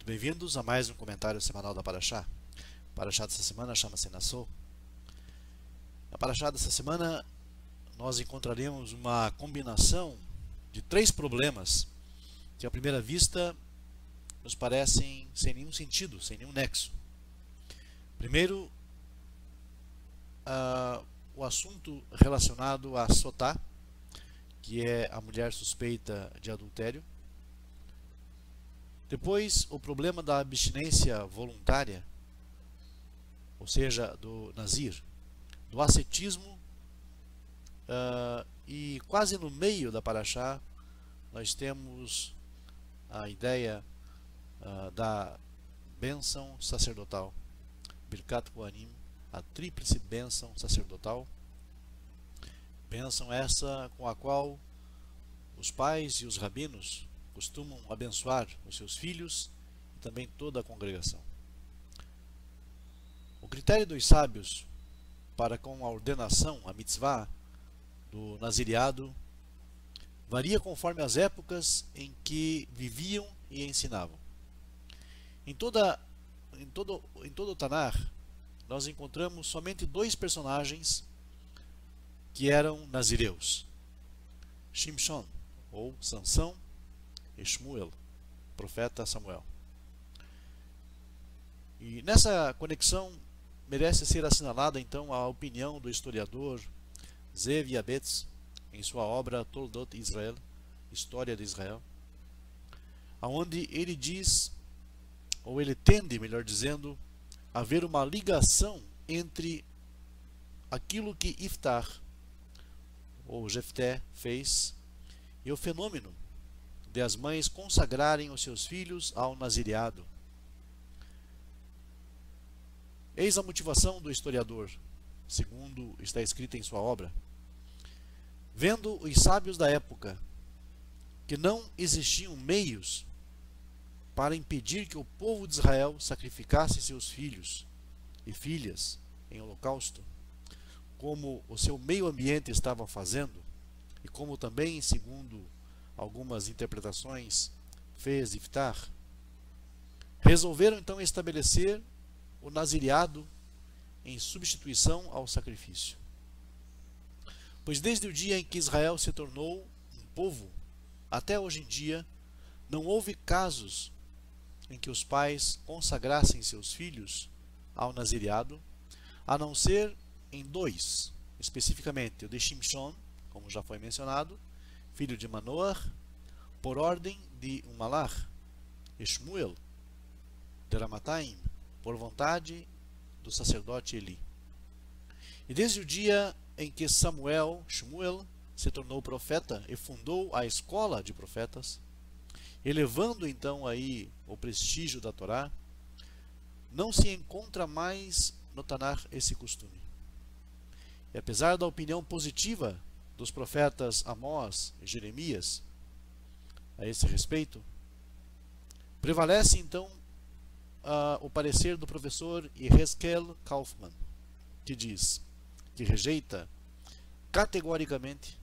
Muito bem-vindos a mais um comentário semanal da Parashá. A Parashá dessa semana chama-se Nassau. Na Parashá dessa semana nós encontraremos uma combinação de três problemas que à primeira vista nos parecem sem nenhum sentido, sem nenhum nexo. Primeiro, o assunto relacionado a Sotá, que é a mulher suspeita de adultério. Depois, o problema da abstinência voluntária, ou seja, do nazir, do ascetismo, e quase no meio da Parashá nós temos a ideia da bênção sacerdotal, Birkat Kohanim, a tríplice bênção sacerdotal, bênção essa com a qual os pais e os rabinos costumam abençoar os seus filhos e também toda a congregação. O critério dos sábios para com a ordenação, a mitzvah do nazireado, varia conforme as épocas em que viviam e ensinavam. Em todo o Tanar, nós encontramos somente dois personagens que eram nazireus: Shimshon, ou Sansão, e Shmuel, profeta Samuel. E nessa conexão merece ser assinalada então a opinião do historiador Zev Yabetz em sua obra Toldot Israel, História de Israel, aonde ele diz, ou ele tende, melhor dizendo, a haver uma ligação entre aquilo que Iftar ou Jefté fez e o fenômeno de as mães consagrarem os seus filhos ao nazireado. Eis a motivação do historiador, segundo está escrito em sua obra. Vendo os sábios da época que não existiam meios para impedir que o povo de Israel sacrificasse seus filhos e filhas em holocausto, como o seu meio ambiente estava fazendo, e como também, segundo algumas interpretações, fez Iftar, resolveram então estabelecer o nazireado em substituição ao sacrifício. Pois desde o dia em que Israel se tornou um povo, até hoje em dia, não houve casos em que os pais consagrassem seus filhos ao nazireado, a não ser em dois, especificamente o de Shimshon, como já foi mencionado, filho de Manoah, por ordem de um malach, e Shmuel, de Ramataim, por vontade do sacerdote Eli. E desde o dia em que Shmuel, se tornou profeta e fundou a escola de profetas, elevando então aí o prestígio da Torá, não se encontra mais no Tanar esse costume. E apesar da opinião positiva dos profetas Amós e Jeremias a esse respeito, prevalece então o parecer do professor Yehezkel Kaufman, que diz que rejeita categoricamente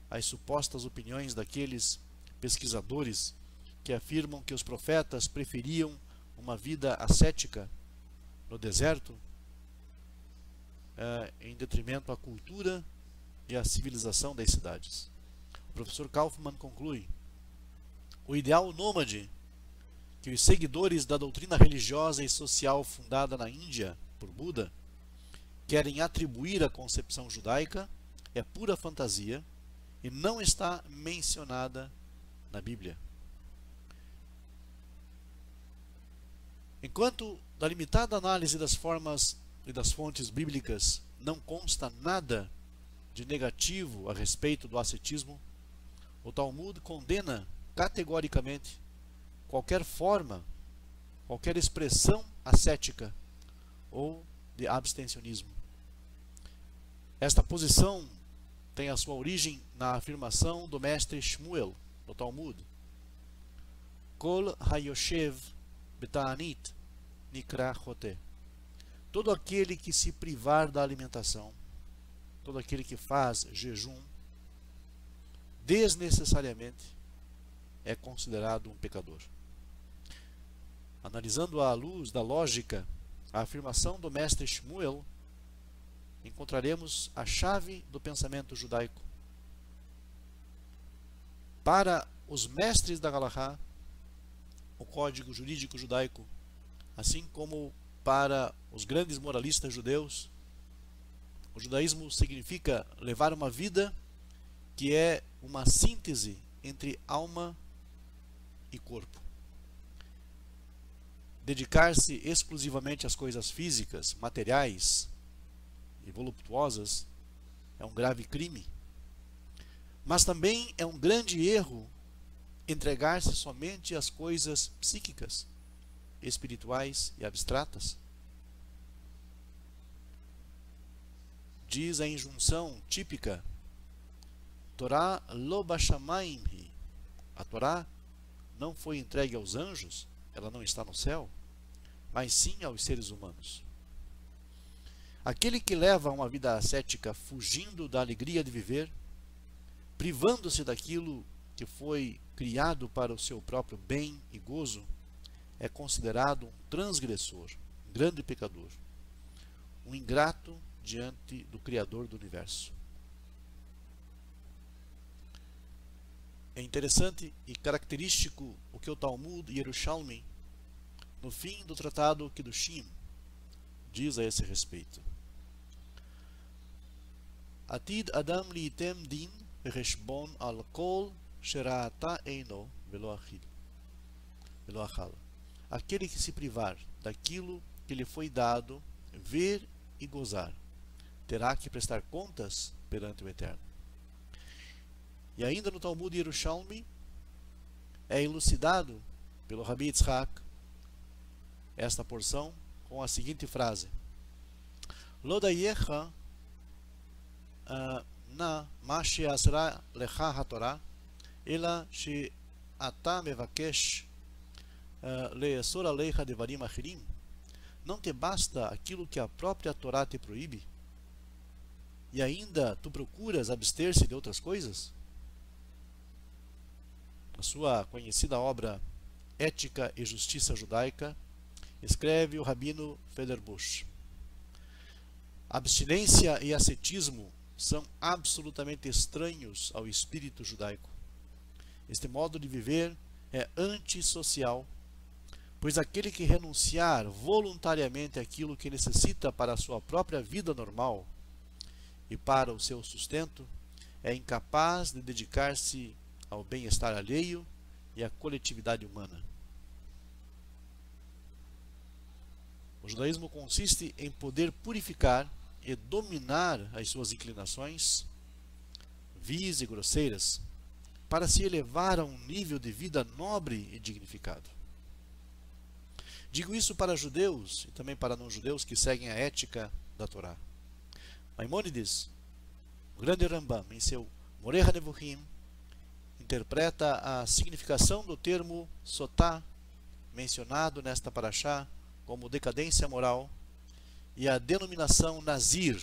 as supostas opiniões daqueles pesquisadores que afirmam que os profetas preferiam uma vida ascética no deserto em detrimento à cultura e à civilização das cidades. O professor Kaufman conclui: o ideal nômade que os seguidores da doutrina religiosa e social fundada na Índia por Buda querem atribuir à concepção judaica é pura fantasia e não está mencionada na Bíblia. Enquanto da limitada análise das formas e das fontes bíblicas não consta nada de negativo a respeito do ascetismo, o Talmud condena categoricamente qualquer forma, qualquer expressão ascética ou de abstencionismo. Esta posição tem a sua origem na afirmação do mestre Shmuel, no Talmud: Kol hayoshev beta'anit nikra choté. Todo aquele que se privar da alimentação, todo aquele que faz jejum, desnecessariamente é considerado um pecador. Analisando à luz da lógica a afirmação do mestre Shmuel, encontraremos a chave do pensamento judaico. Para os mestres da Halachá, o código jurídico judaico, assim como para os grandes moralistas judeus, o judaísmo significa levar uma vida que é uma síntese entre alma e corpo. Dedicar-se exclusivamente às coisas físicas, materiais e voluptuosas é um grave crime. Mas também é um grande erro entregar-se somente às coisas psíquicas, espirituais e abstratas. Diz a injunção típica: Torá lo bashamayim hi. A Torá não foi entregue aos anjos, ela não está no céu, mas sim aos seres humanos. Aquele que leva uma vida ascética fugindo da alegria de viver, privando-se daquilo que foi criado para o seu próprio bem e gozo, é considerado um transgressor, um grande pecador, um ingrato diante do Criador do universo. É interessante e característico o que o Talmud Yerushalmi, no fim do tratado Kedushim, diz a esse respeito. Atid Adam liitem din vecheshbon al kol shera'ata eino velo achal. Aquele que se privar daquilo que lhe foi dado, ver e gozar, terá que prestar contas perante o Eterno. E ainda no Talmud Yerushalmi é elucidado pelo Rabi Yitzhak esta porção com a seguinte frase: Lo dayecha na ma she'asra lecha haTorah ela she'ata mevakesh le'esor aleicha devarim achirim. Não te basta aquilo que a própria Torá te proíbe? E ainda tu procuras abster-se de outras coisas? Na sua conhecida obra Ética e Justiça Judaica, escreve o rabino Federbush: abstinência e ascetismo são absolutamente estranhos ao espírito judaico. Este modo de viver é antissocial, pois aquele que renunciar voluntariamente àquilo que necessita para a sua própria vida normal e para o seu sustento é incapaz de dedicar-se ao bem-estar alheio e à coletividade humana. O judaísmo consiste em poder purificar e dominar as suas inclinações vis e grosseiras para se elevar a um nível de vida nobre e dignificado. Digo isso para judeus e também para não-judeus que seguem a ética da Torá. Maimônides, o grande Rambam, em seu Moreh HaNevuchim, interpreta a significação do termo sotá, mencionado nesta paraxá, como decadência moral, e a denominação nazir,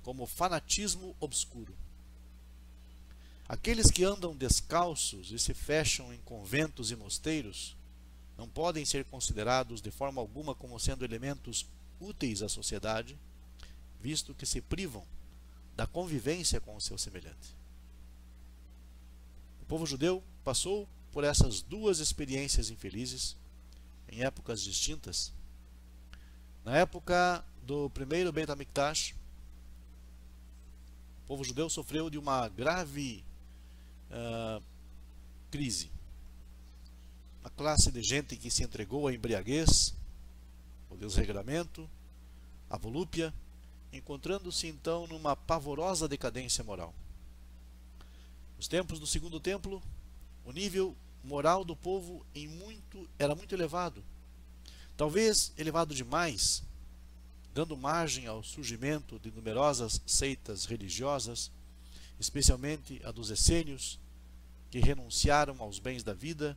como fanatismo obscuro. Aqueles que andam descalços e se fecham em conventos e mosteiros não podem ser considerados de forma alguma como sendo elementos úteis à sociedade, visto que se privam da convivência com o seu semelhante. O povo judeu passou por essas duas experiências infelizes em épocas distintas. Na época do primeiro Beit HaMikdash, o povo judeu sofreu de uma grave crise. Uma classe de gente que se entregou à embriaguez, ao desregramento, à volúpia, encontrando-se então numa pavorosa decadência moral. Nos tempos do segundo templo, o nível moral do povo era muito elevado, talvez elevado demais, dando margem ao surgimento de numerosas seitas religiosas, especialmente a dos essênios, que renunciaram aos bens da vida,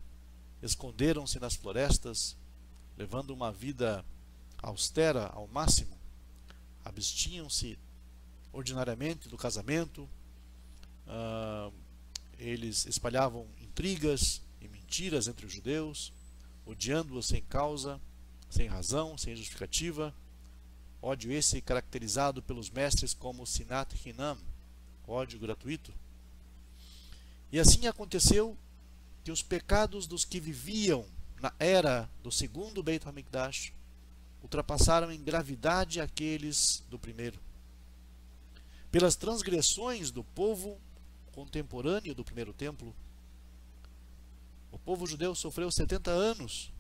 esconderam-se nas florestas, levando uma vida austera ao máximo, abstinham-se ordinariamente do casamento, eles espalhavam intrigas e mentiras entre os judeus, odiando-o sem causa, sem razão, sem justificativa. Ódio esse caracterizado pelos mestres como Sinat Hinam, ódio gratuito. E assim aconteceu que os pecados dos que viviam na era do segundo Beit HaMikdash ultrapassaram em gravidade aqueles do primeiro. Pelas transgressões do povo contemporâneo do primeiro templo, o povo judeu sofreu 70 anos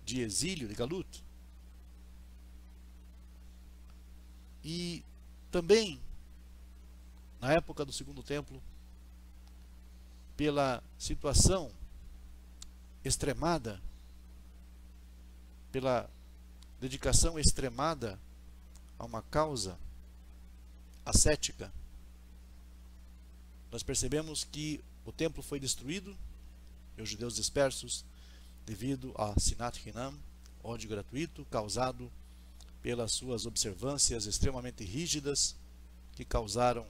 de exílio, de galut. E também, na época do segundo templo, pela situação extremada, pela dedicação extremada a uma causa ascética, nós percebemos que o templo foi destruído e os judeus dispersos devido a Sinat Hinam, ódio gratuito causado pelas suas observâncias extremamente rígidas que causaram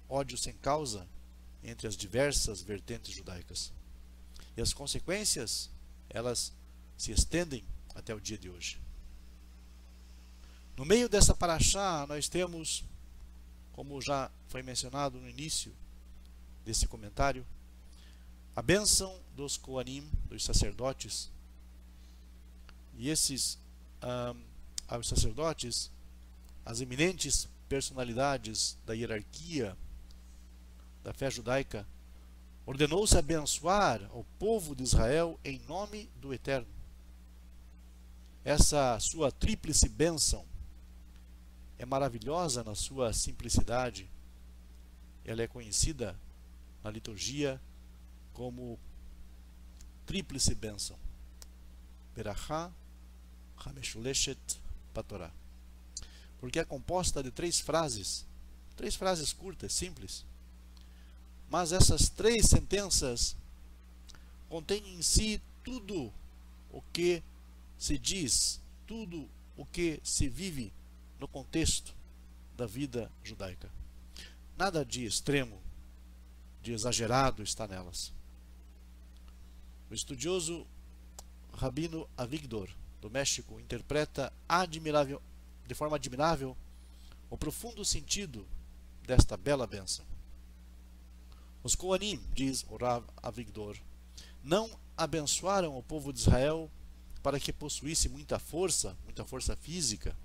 ódio sem causa entre as diversas vertentes judaicas. E as consequências, elas se estendem até o dia de hoje. No meio dessa paraxá, nós temos, como já foi mencionado no início desse comentário, a bênção dos Koanim, dos sacerdotes. E esses aos sacerdotes, as eminentes personalidades da hierarquia da fé judaica, ordenou-se abençoar o povo de Israel em nome do Eterno. Essa sua tríplice bênção é maravilhosa na sua simplicidade. Ela é conhecida na liturgia como tríplice bênção. Berachá Hameshuleshet Patorá. Porque é composta de três frases curtas, simples. Mas essas três sentenças contêm em si tudo o que se diz, tudo o que se vive no contexto da vida judaica. Nada de extremo, de exagerado está nelas. O estudioso Rabino Avigdor, do México, interpreta de forma admirável o profundo sentido desta bela bênção. Os Koanim, diz o Rav Avigdor, não abençoaram o povo de Israel para que possuísse muita força física,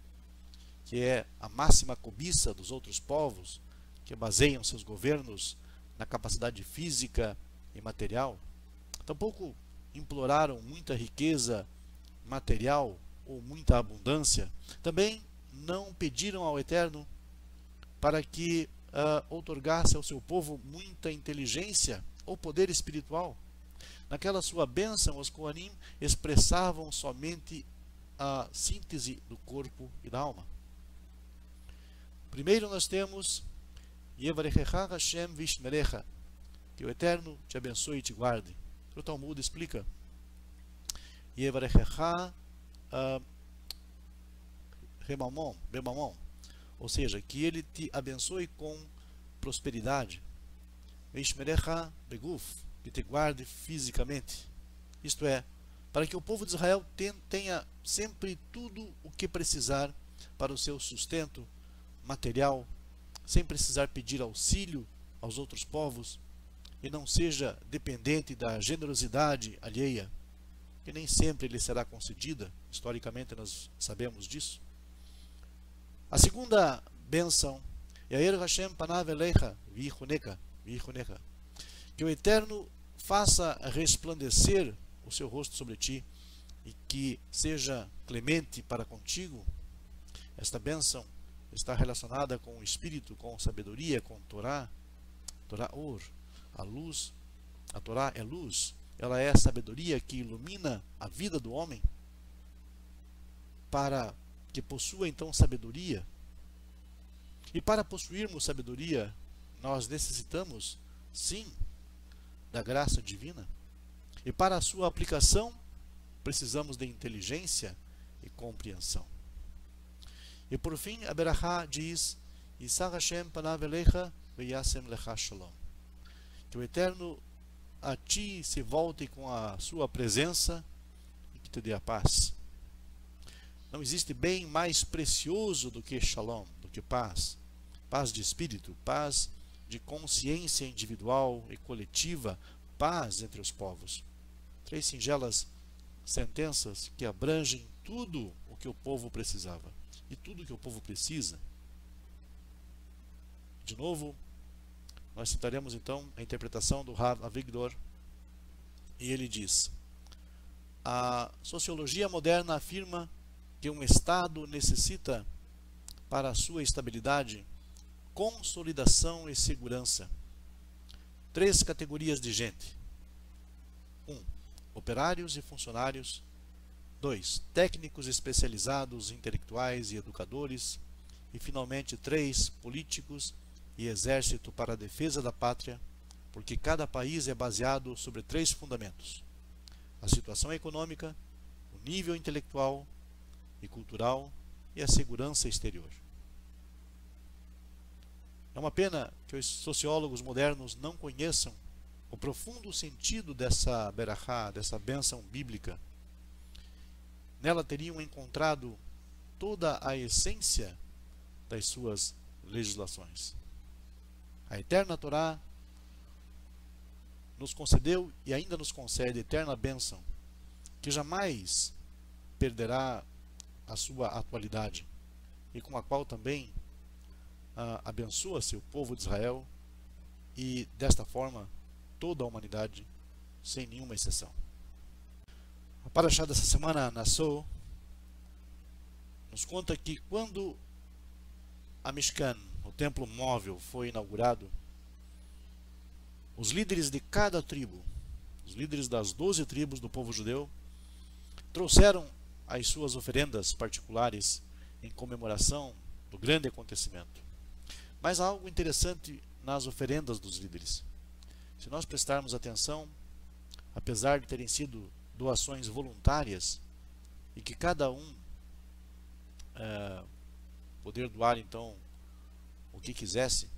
que é a máxima cobiça dos outros povos, que baseiam seus governos na capacidade física e material. Tampouco imploraram muita riqueza material ou muita abundância. Também não pediram ao Eterno para que outorgasse ao seu povo muita inteligência ou poder espiritual. Naquela sua bênção, os Koanim expressavam somente a síntese do corpo e da alma. Primeiro nós temos Yevarechecha Hashem Vishmerecha, que o Eterno te abençoe e te guarde. O Talmud explica Yevarechecha Bemamon, ou seja, que ele te abençoe com prosperidade. Vishmerecha Beguf, que te guarde fisicamente. Isto é, para que o povo de Israel tenha sempre tudo o que precisar para o seu sustento material, sem precisar pedir auxílio aos outros povos, e não seja dependente da generosidade alheia, que nem sempre lhe será concedida. Historicamente nós sabemos disso. A segunda bênção, Yair Hashem Panav Elecha Vichuneka, que o Eterno faça resplandecer o seu rosto sobre ti e que seja clemente para contigo. Esta bênção está relacionada com o Espírito, com sabedoria, com Torá. Torá Or, a luz. A Torá é luz. Ela é a sabedoria que ilumina a vida do homem. Para que possua então sabedoria. E para possuirmos sabedoria, nós necessitamos, sim, da graça divina. E para a sua aplicação, precisamos de inteligência e compreensão. E por fim, a Berachá diz: Yisar Hashem panav elecha veyasem lecha shalom. Que o Eterno a ti se volte com a sua presença e que te dê a paz. Não existe bem mais precioso do que shalom, do que paz. Paz de espírito, paz de consciência individual e coletiva, paz entre os povos. 3 singelas sentenças que abrangem tudo o que o povo precisava e tudo o que o povo precisa. De novo, nós citaremos então a interpretação do Rav Avigdor, e ele diz: a sociologia moderna afirma que um Estado necessita, para a sua estabilidade, consolidação e segurança. 3 categorias de gente: 1. Operários e funcionários. 2. Técnicos especializados, intelectuais e educadores. E, finalmente, 3. Políticos e exército para a defesa da pátria, porque cada país é baseado sobre 3 fundamentos: a situação econômica, o nível intelectual e cultural e a segurança exterior. É uma pena que os sociólogos modernos não conheçam o profundo sentido dessa berachá, dessa bênção bíblica. Nela teriam encontrado toda a essência das suas legislações. A eterna Torá nos concedeu e ainda nos concede eterna bênção, que jamais perderá a sua atualidade, e com a qual também abençoa-se o povo de Israel e, desta forma, toda a humanidade, sem nenhuma exceção. A Parashá dessa semana, Nassau, nos conta que quando a Mishkan, o templo móvel, foi inaugurado, os líderes de cada tribo, os líderes das 12 tribos do povo judeu, trouxeram as suas oferendas particulares em comemoração do grande acontecimento. Mas há algo interessante nas oferendas dos líderes. Se nós prestarmos atenção, apesar de terem sido doações voluntárias e que cada um poder doar então o que quisesse,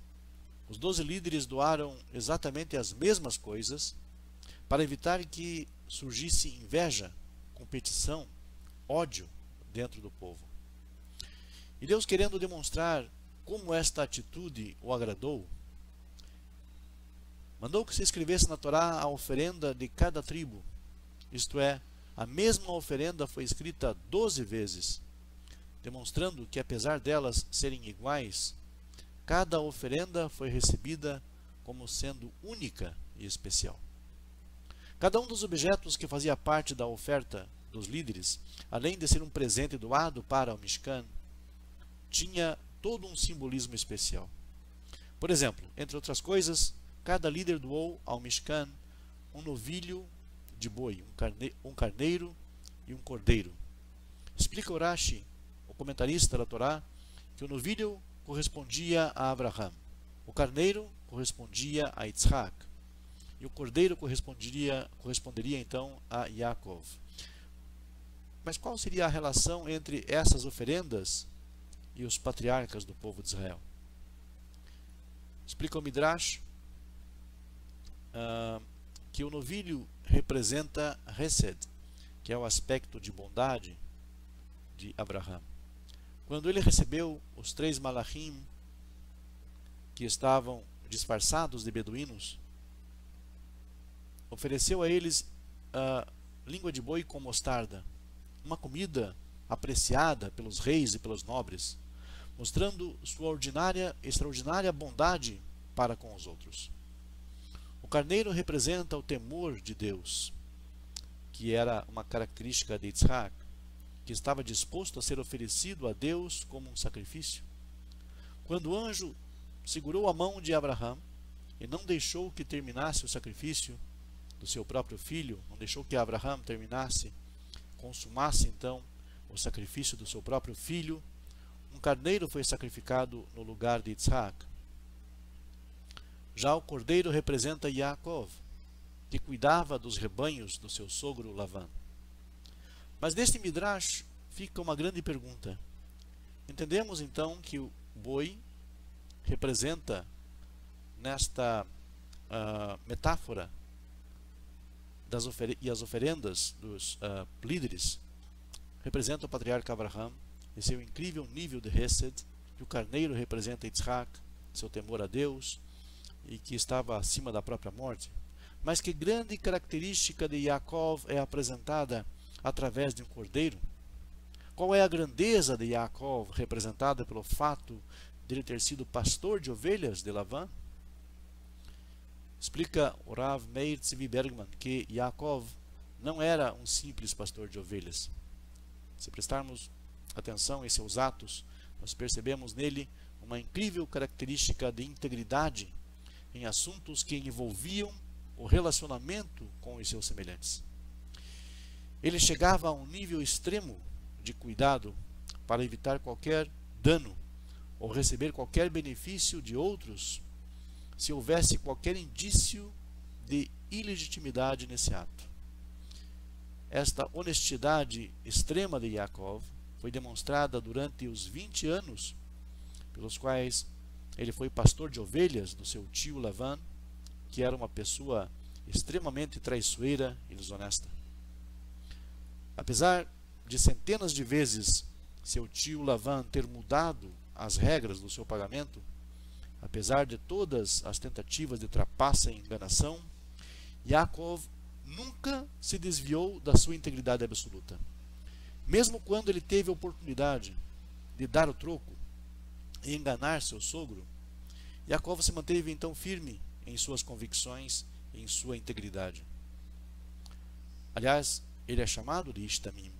os 12 líderes doaram exatamente as mesmas coisas para evitar que surgisse inveja, competição, ódio dentro do povo. E Deus, querendo demonstrar como esta atitude o agradou, mandou que se escrevesse na Torá a oferenda de cada tribo. Isto é, a mesma oferenda foi escrita 12 vezes, demonstrando que, apesar delas serem iguais, cada oferenda foi recebida como sendo única e especial. Cada um dos objetos que fazia parte da oferta dos líderes, além de ser um presente doado para o Mishkan, tinha todo um simbolismo especial. Por exemplo, entre outras coisas, cada líder doou ao Mishkan um novilho de boi, um carneiro e um cordeiro. Explica o Rashi, o comentarista da Torá, que o novilho correspondia a Abraham, o carneiro correspondia a Yitzhak e o cordeiro corresponderia então a Yaakov. Mas qual seria a relação entre essas oferendas e os patriarcas do povo de Israel? Explica o Midrash que o novilho representa Hesed, que é o aspecto de bondade de Abraham. Quando ele recebeu os 3 malachim que estavam disfarçados de beduínos, ofereceu a eles língua de boi com mostarda, uma comida apreciada pelos reis e pelos nobres, mostrando sua extraordinária bondade para com os outros. O carneiro representa o temor de Deus, que era uma característica de Yitzhak, que estava disposto a ser oferecido a Deus como um sacrifício. Quando o anjo segurou a mão de Abraham e não deixou que terminasse o sacrifício do seu próprio filho, não deixou que Abraham consumasse então o sacrifício do seu próprio filho, um carneiro foi sacrificado no lugar de Yitzhak. Já o cordeiro representa Yaakov, que cuidava dos rebanhos do seu sogro Lavan. Mas neste Midrash fica uma grande pergunta. Entendemos então que o boi representa, nesta metáfora, e as oferendas dos líderes representam o patriarca Abraham e seu incrível nível de Hesed, que o carneiro representa Yitzhak, seu temor a Deus, e que estava acima da própria morte. Mas que grande característica de Yaakov é apresentada através de um cordeiro? Qual é a grandeza de Yaakov representada pelo fato de ele ter sido pastor de ovelhas de Lavan? Explica o Rav Meir Tzvi Bergman que Yaakov não era um simples pastor de ovelhas. Se prestarmos atenção em seus atos, nós percebemos nele uma incrível característica de integridade em assuntos que envolviam o relacionamento com os seus semelhantes. Ele chegava a um nível extremo de cuidado para evitar qualquer dano ou receber qualquer benefício de outros se houvesse qualquer indício de ilegitimidade nesse ato. Esta honestidade extrema de Yaakov foi demonstrada durante os 20 anos pelos quais ele foi pastor de ovelhas do seu tio Lavan, que era uma pessoa extremamente traiçoeira e desonesta. Apesar de centenas de vezes seu tio Lavan ter mudado as regras do seu pagamento, apesar de todas as tentativas de trapaça e enganação, Yaakov nunca se desviou da sua integridade absoluta. Mesmo quando ele teve a oportunidade de dar o troco e enganar seu sogro, Yaakov se manteve então firme em suas convicções e em sua integridade. Aliás, ele é chamado de Ishtamim,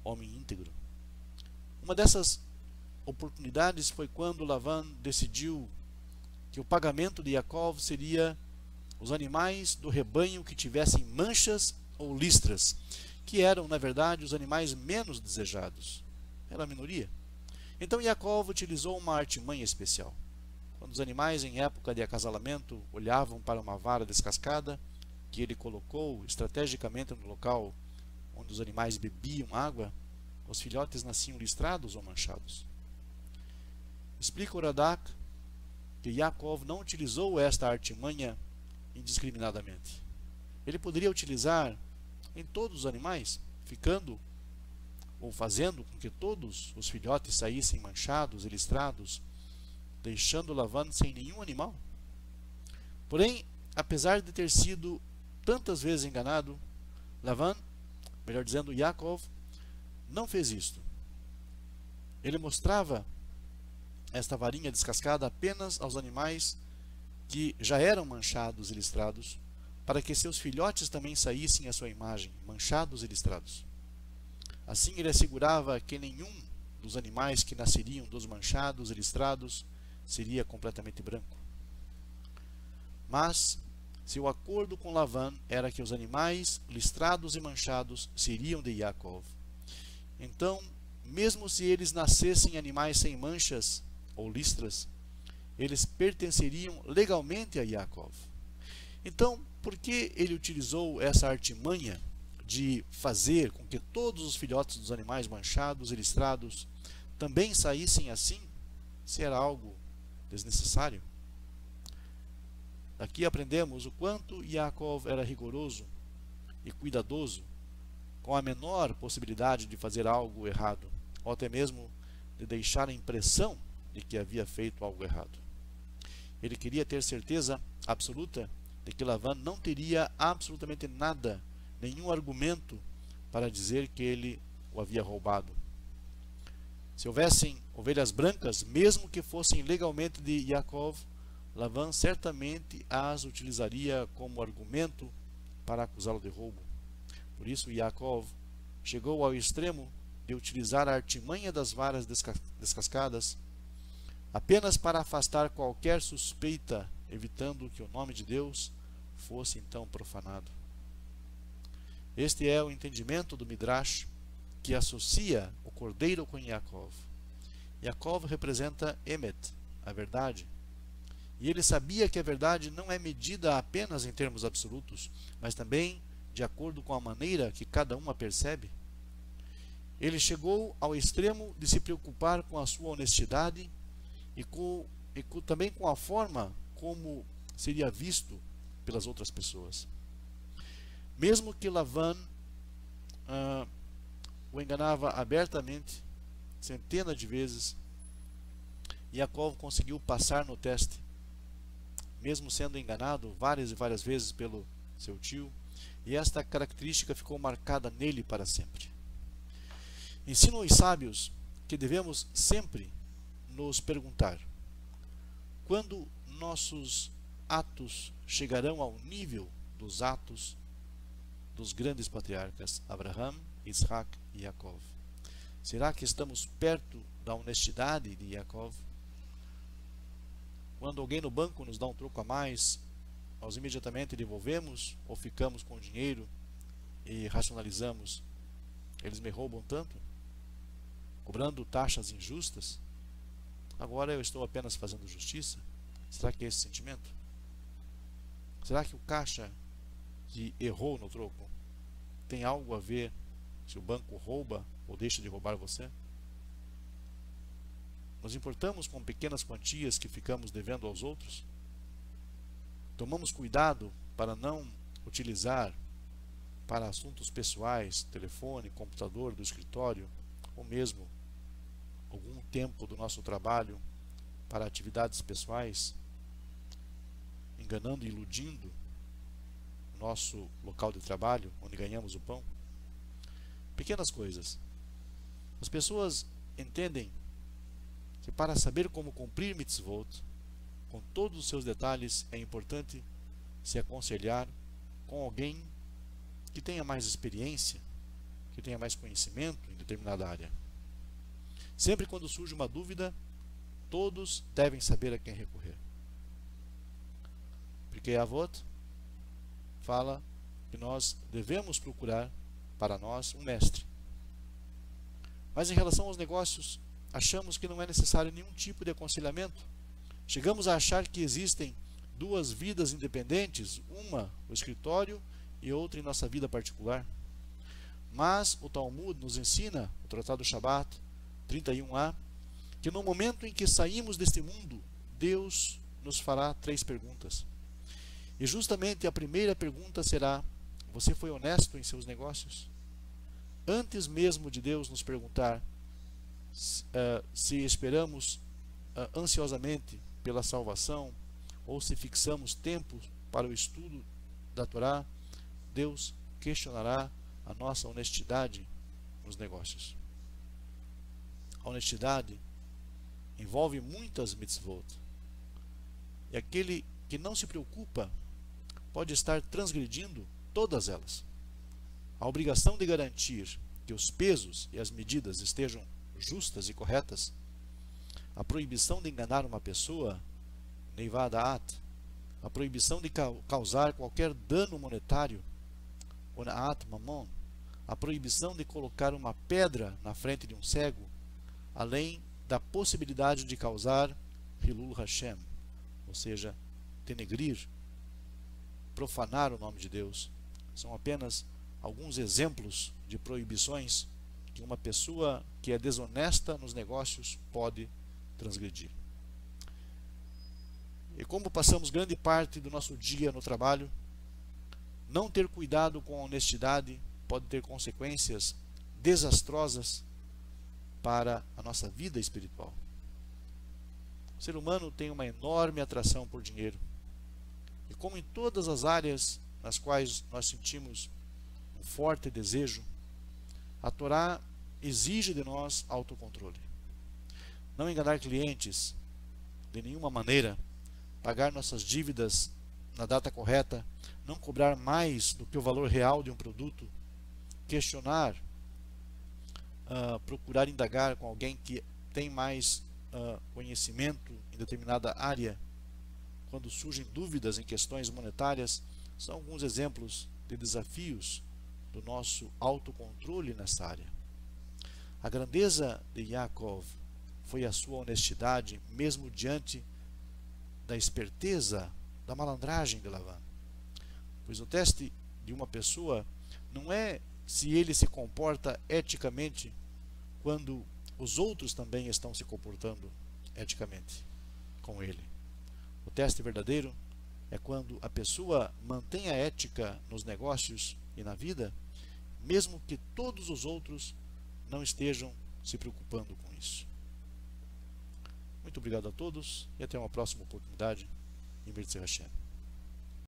homem íntegro. Uma dessas oportunidades foi quando Lavan decidiu que o pagamento de Yaakov seria os animais do rebanho que tivessem manchas ou listras, que eram, na verdade, os animais menos desejados. Era a minoria. Então Yaakov utilizou uma artimanha especial. Quando os animais em época de acasalamento olhavam para uma vara descascada, que ele colocou estrategicamente no local onde os animais bebiam água, os filhotes nasciam listrados ou manchados. Explica o Radak que Yaakov não utilizou esta artimanha indiscriminadamente. Ele poderia utilizar em todos os animais, ficando ou fazendo com que todos os filhotes saíssem manchados e listrados, deixando Lavan sem nenhum animal. Porém, apesar de ter sido tantas vezes enganado, Lavan, melhor dizendo, Yaakov, não fez isto. Ele mostrava esta varinha descascada apenas aos animais que já eram manchados e listrados, para que seus filhotes também saíssem à sua imagem, manchados e listrados. Assim ele assegurava que nenhum dos animais que nasceriam dos manchados e listrados seria completamente branco. Mas seu acordo com Lavan era que os animais listrados e manchados seriam de Yaakov. Então, mesmo se eles nascessem animais sem manchas ou listras, eles pertenceriam legalmente a Yaakov. Então, por que ele utilizou essa artimanha de fazer com que todos os filhotes dos animais manchados e listrados também saíssem assim, se era algo desnecessário? Daqui aprendemos o quanto Yaakov era rigoroso e cuidadoso com a menor possibilidade de fazer algo errado, ou até mesmo de deixar a impressão de que havia feito algo errado. Ele queria ter certeza absoluta de que Lavan não teria absolutamente nada, nenhum argumento para dizer que ele o havia roubado. Se houvessem ovelhas brancas, mesmo que fossem legalmente de Yaakov, Lavan certamente as utilizaria como argumento para acusá-lo de roubo. Por isso Yaakov chegou ao extremo de utilizar a artimanha das varas descascadas apenas para afastar qualquer suspeita, evitando que o nome de Deus fosse então profanado. Este é o entendimento do Midrash, que associa o cordeiro com Yaakov. Yaakov representa Emet, a verdade. E ele sabia que a verdade não é medida apenas em termos absolutos, mas também de acordo com a maneira que cada um a percebe. Ele chegou ao extremo de se preocupar com a sua honestidade também com a forma como seria visto pelas outras pessoas. Mesmo que Lavan o enganava abertamente, centenas de vezes, Yaakov conseguiu passar no teste, mesmo sendo enganado várias e várias vezes pelo seu tio, e esta característica ficou marcada nele para sempre. Ensina os sábios que devemos sempre nos perguntar: quando nossos atos chegarão ao nível dos atos dos grandes patriarcas Abraham, Isaac e Yaakov? Será que estamos perto da honestidade de Yaakov? Quando alguém no banco nos dá um troco a mais, nós imediatamente devolvemos ou ficamos com o dinheiro e racionalizamos: eles me roubam tanto, cobrando taxas injustas, agora eu estou apenas fazendo justiça? Será que é esse sentimento? Será que o caixa que errou no troco tem algo a ver se o banco rouba ou deixa de roubar você? Nos importamos com pequenas quantias que ficamos devendo aos outros? Tomamos cuidado para não utilizar para assuntos pessoais, telefone, computador do escritório, ou mesmo algum tempo do nosso trabalho para atividades pessoais, enganando e iludindo o nosso local de trabalho, onde ganhamos o pão? Pequenas coisas. As pessoas entendem que para saber como cumprir mitzvot, com todos os seus detalhes, é importante se aconselhar com alguém que tenha mais experiência, que tenha mais conhecimento em determinada área. Sempre quando surge uma dúvida, todos devem saber a quem recorrer. Porque Avot fala que nós devemos procurar para nós um mestre. Mas em relação aos negócios, achamos que não é necessário nenhum tipo de aconselhamento. Chegamos a achar que existem duas vidas independentes, uma o escritório e outra em nossa vida particular. Mas o Talmud nos ensina, o Tratado Shabbat 31a, que no momento em que saímos deste mundo, Deus nos fará 3 perguntas. E justamente a primeira pergunta será: você foi honesto em seus negócios? Antes mesmo de Deus nos perguntar se esperamos ansiosamente pela salvação ou se fixamos tempo para o estudo da Torá, Deus questionará a nossa honestidade nos negócios. A honestidade envolve muitas mitzvot, e aquele que não se preocupa pode estar transgredindo todas elas. A obrigação de garantir que os pesos e as medidas estejam justas e corretas, a proibição de enganar uma pessoa, neivadaat, a proibição de causar qualquer dano monetário, onaat mamon, a proibição de colocar uma pedra na frente de um cego, além da possibilidade de causar Hilul Hashem, ou seja, denegrir, profanar o nome de Deus. São apenas alguns exemplos de proibições que uma pessoa que é desonesta nos negócios pode transgredir. E como passamos grande parte do nosso dia no trabalho, não ter cuidado com a honestidade pode ter consequências desastrosas para a nossa vida espiritual. O ser humano tem uma enorme atração por dinheiro. E como em todas as áreas nas quais nós sentimos um forte desejo, a Torá exige de nós autocontrole. Não enganar clientes de nenhuma maneira, pagar nossas dívidas na data correta, não cobrar mais do que o valor real de um produto, questionar, procurar indagar com alguém que tem mais conhecimento em determinada área, quando surgem dúvidas em questões monetárias, são alguns exemplos de desafios do nosso autocontrole nessa área. A grandeza de Yaakov foi a sua honestidade, mesmo diante da esperteza, da malandragem de Lavan. Pois o teste de uma pessoa não é se ele se comporta eticamente quando os outros também estão se comportando eticamente com ele. O teste verdadeiro é quando a pessoa mantém a ética nos negócios e na vida, mesmo que todos os outros não estejam se preocupando com isso. Muito obrigado a todos e até uma próxima oportunidade em Mirtz Hashem.